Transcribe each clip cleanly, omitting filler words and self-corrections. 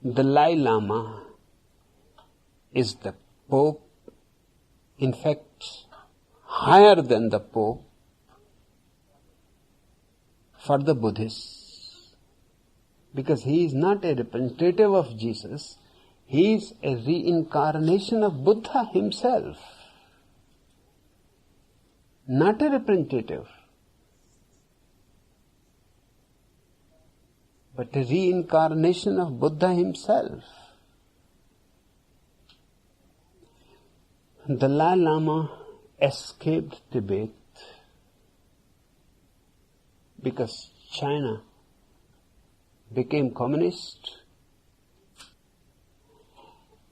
Dalai Lama is the Pope, in fact, higher than the Pope for the Buddhists, because he is not a representative of Jesus, he is a reincarnation of Buddha himself, not a representative, but a reincarnation of Buddha himself. Dalai Lama escaped Tibet because China became communist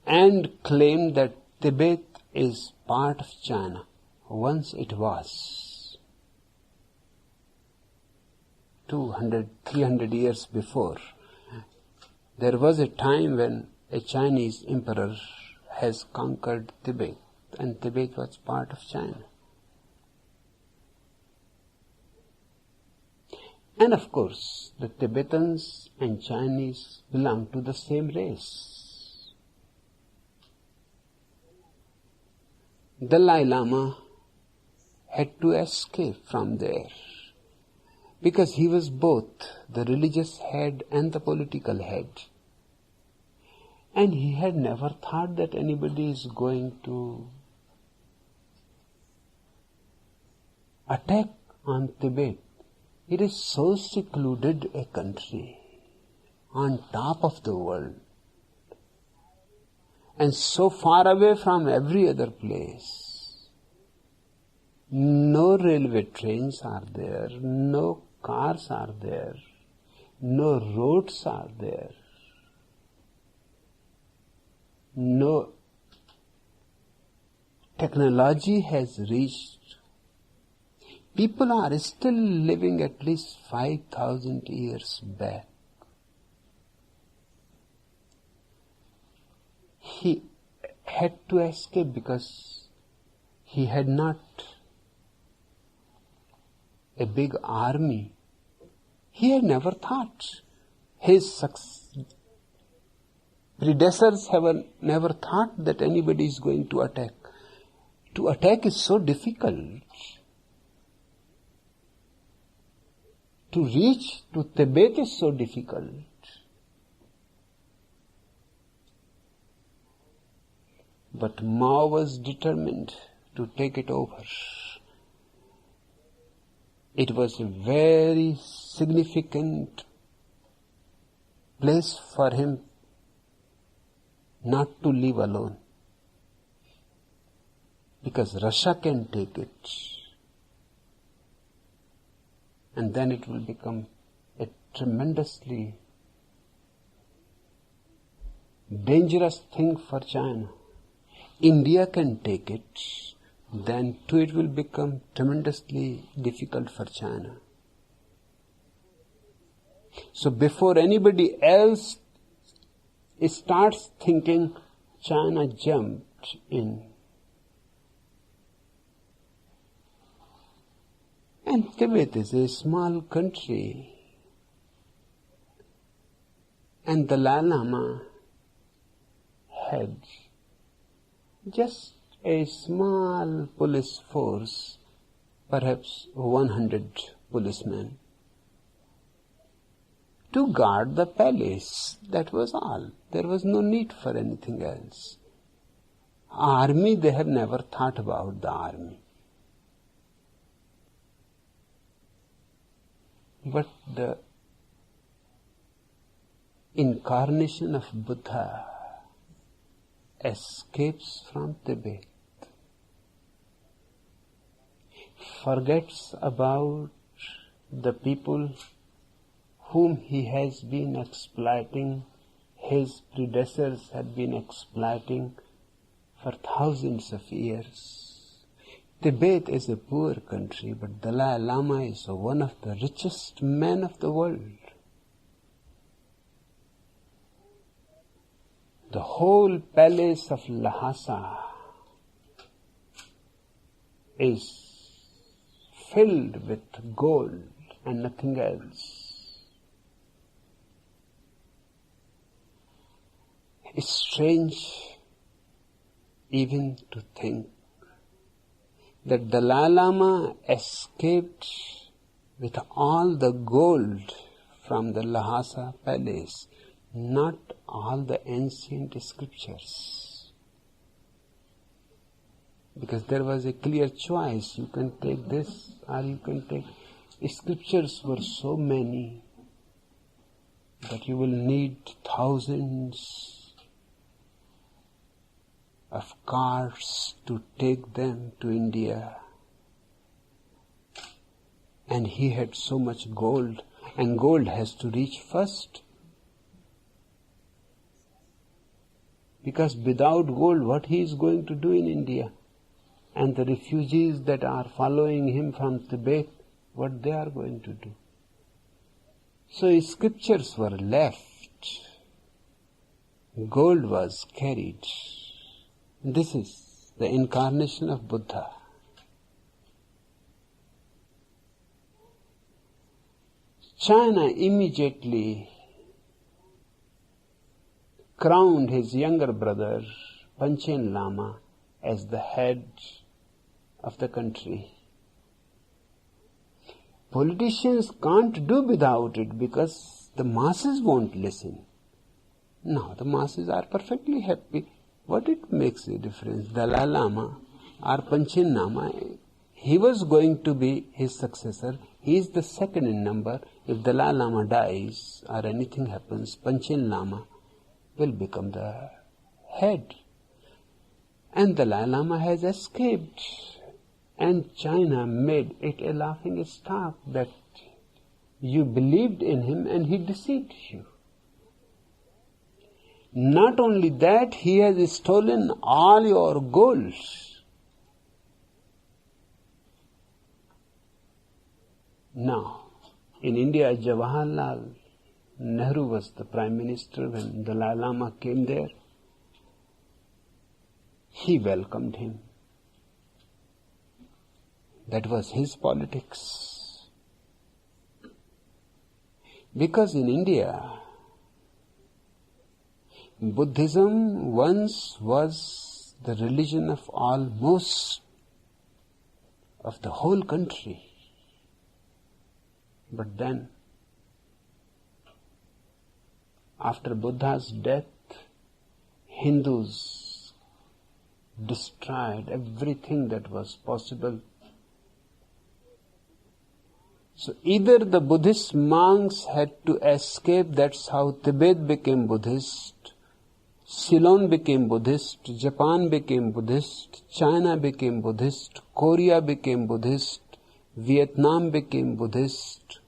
and claimed that Tibet is part of China. Once it was. 200, 300 years before, there was a time when a Chinese emperor has conquered Tibet, and Tibet was part of China. And of course, the Tibetans and Chinese belong to the same race. Dalai Lama had to escape from there, because he was both the religious head and the political head. And he had never thought that anybody is going to attack on Tibet. It is so secluded a country on top of the world and so far away from every other place. No railway trains are there, no cars are there, no roads are there, no technology has reached. People are still living at least 5,000 years back. He had to escape because he had not a big army. He had never thought. His predecessors have never thought that anybody is going to attack. To attack is so difficult. To reach to Tibet is so difficult. But Mao was determined to take it over. It was a very significant place for him not to live alone, because Russia can take it, and then it will become a tremendously dangerous thing for China. India can take it, then too it will become tremendously difficult for China. So before anybody else starts thinking, China jumped in. And Tibet is a small country. And the Dalai Lama had just a small police force, perhaps 100 policemen, to guard the palace. That was all. There was no need for anything else. Army, they have never thought about the army. But the incarnation of Buddha escapes from Tibet, forgets about the people whom he has been exploiting, his predecessors had been exploiting for thousands of years. Tibet is a poor country, but Dalai Lama is one of the richest men of the world. The whole palace of Lhasa is filled with gold and nothing else. It's strange even to think that Dalai Lama escaped with all the gold from the Lhasa palace, not all the ancient scriptures. Because there was a clear choice, you can take this or you can take... Scriptures were so many that you will need thousands of cars to take them to India. And he had so much gold, and gold has to reach first. Because without gold, what he is going to do in India? And the refugees that are following him from Tibet, what they are going to do? So scriptures were left. Gold was carried. This is the incarnation of Buddha. China immediately crowned his younger brother, Panchen Lama, as the head of the country. Politicians can't do without it because the masses won't listen. Now the masses are perfectly happy. What it makes a difference? Dalai Lama or Panchen Lama, he was going to be his successor. He is the second in number. If Dalai Lama dies or anything happens, Panchen Lama will become the head. And Dalai Lama has escaped. And China made it a laughing stock that you believed in him and he deceived you. Not only that, he has stolen all your gold. Now, in India, Jawaharlal Nehru was the Prime Minister when Dalai Lama came there. He welcomed him. That was his politics. Because in India, Buddhism once was the religion of almost of the whole country. But then, after Buddha's death, Hindus destroyed everything that was possible. So either the Buddhist monks had to escape, that's how Tibet became Buddhist, Ceylon became Buddhist, Japan became Buddhist, China became Buddhist, Korea became Buddhist, Vietnam became Buddhist,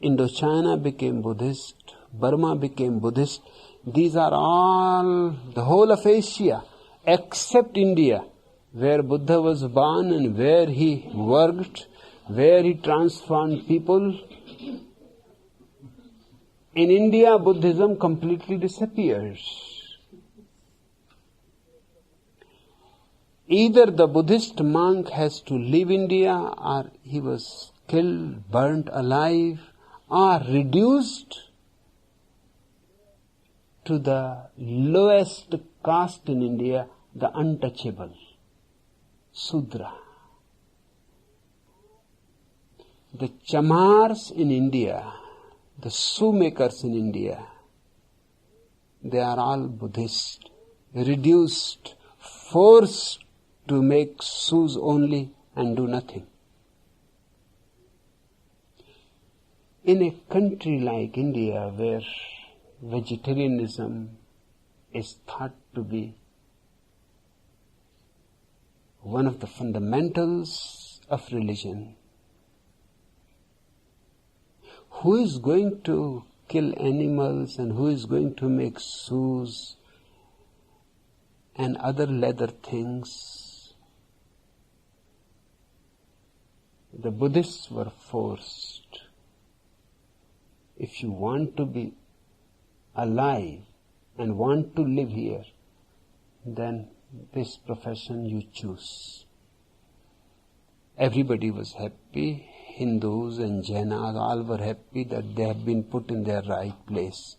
Indochina became Buddhist, Burma became Buddhist. These are all, the whole of Asia, except India, where Buddha was born and where he worked, where he transformed people. In India, Buddhism completely disappears. Either the Buddhist monk has to leave India, or he was killed, burnt alive, or reduced to the lowest caste in India, the untouchable, Sudra. The chamars in India, the shoemakers in India, they are all Buddhist, reduced, forced to make shoes only and do nothing. In a country like India, where vegetarianism is thought to be one of the fundamentals of religion, who is going to kill animals and who is going to make shoes and other leather things? The Buddhists were forced. If you want to be alive and want to live here, then this profession you choose. Everybody was happy. Hindus and Jainas all were happy that they have been put in their right place.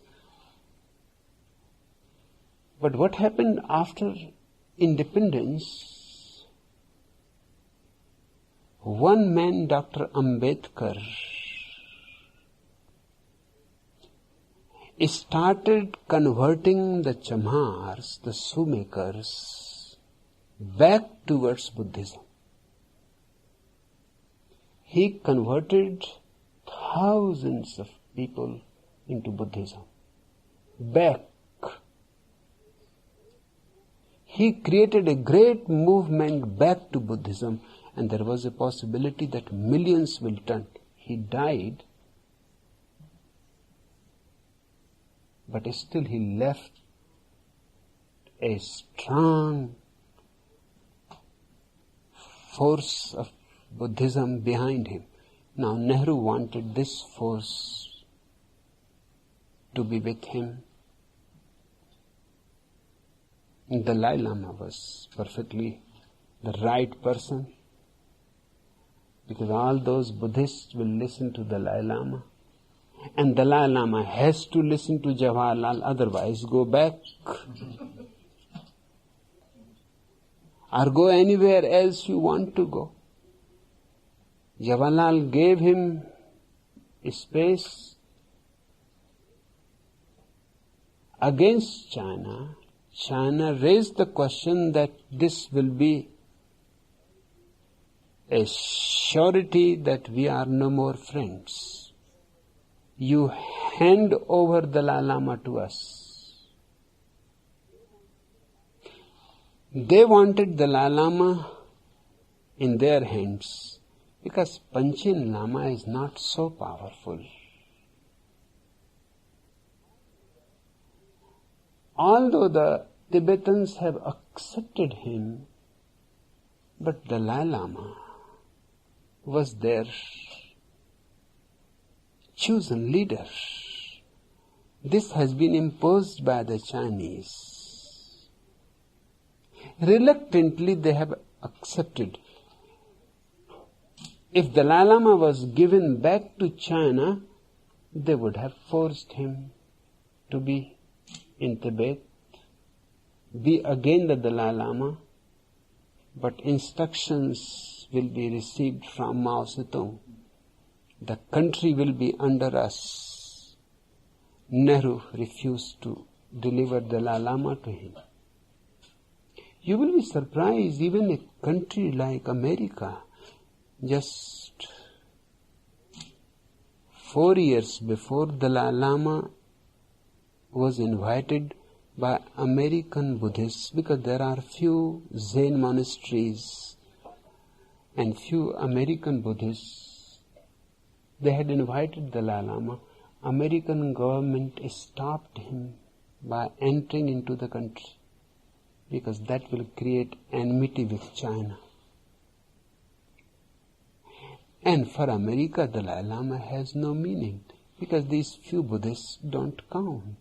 But what happened after independence? One man, Dr. Ambedkar, started converting the chamars, the shoemakers, back towards Buddhism. He converted thousands of people into Buddhism. Back. He created a great movement back to Buddhism, and there was a possibility that millions will turn. He died, but still he left a strong force of Buddhism behind him. Now Nehru wanted this force to be with him. Dalai Lama was perfectly the right person, because all those Buddhists will listen to Dalai Lama, and Dalai Lama has to listen to Jawaharlal, otherwise go back or go anywhere else you want to go. Jawaharlal gave him space against China. China raised the question that this will be a surety that we are no more friends. You hand over Dalai Lama to us. They wanted Dalai Lama in their hands because Panchen Lama is not so powerful. Although the Tibetans have accepted him, but Dalai Lama was their chosen leader. This has been imposed by the Chinese. Reluctantly they have accepted. If Dalai Lama was given back to China, they would have forced him to be in Tibet, be again the Dalai Lama, but instructions will be received from Mao Zedong. The country will be under us. Nehru refused to deliver Dalai Lama to him. You will be surprised, even a country like America, just 4 years before, Dalai Lama was invited by American Buddhists, because there are few Zen monasteries and few American Buddhists. They had invited Dalai Lama. American government stopped him by entering into the country, because that will create enmity with China. And for America, Dalai Lama has no meaning, because these few Buddhists don't count.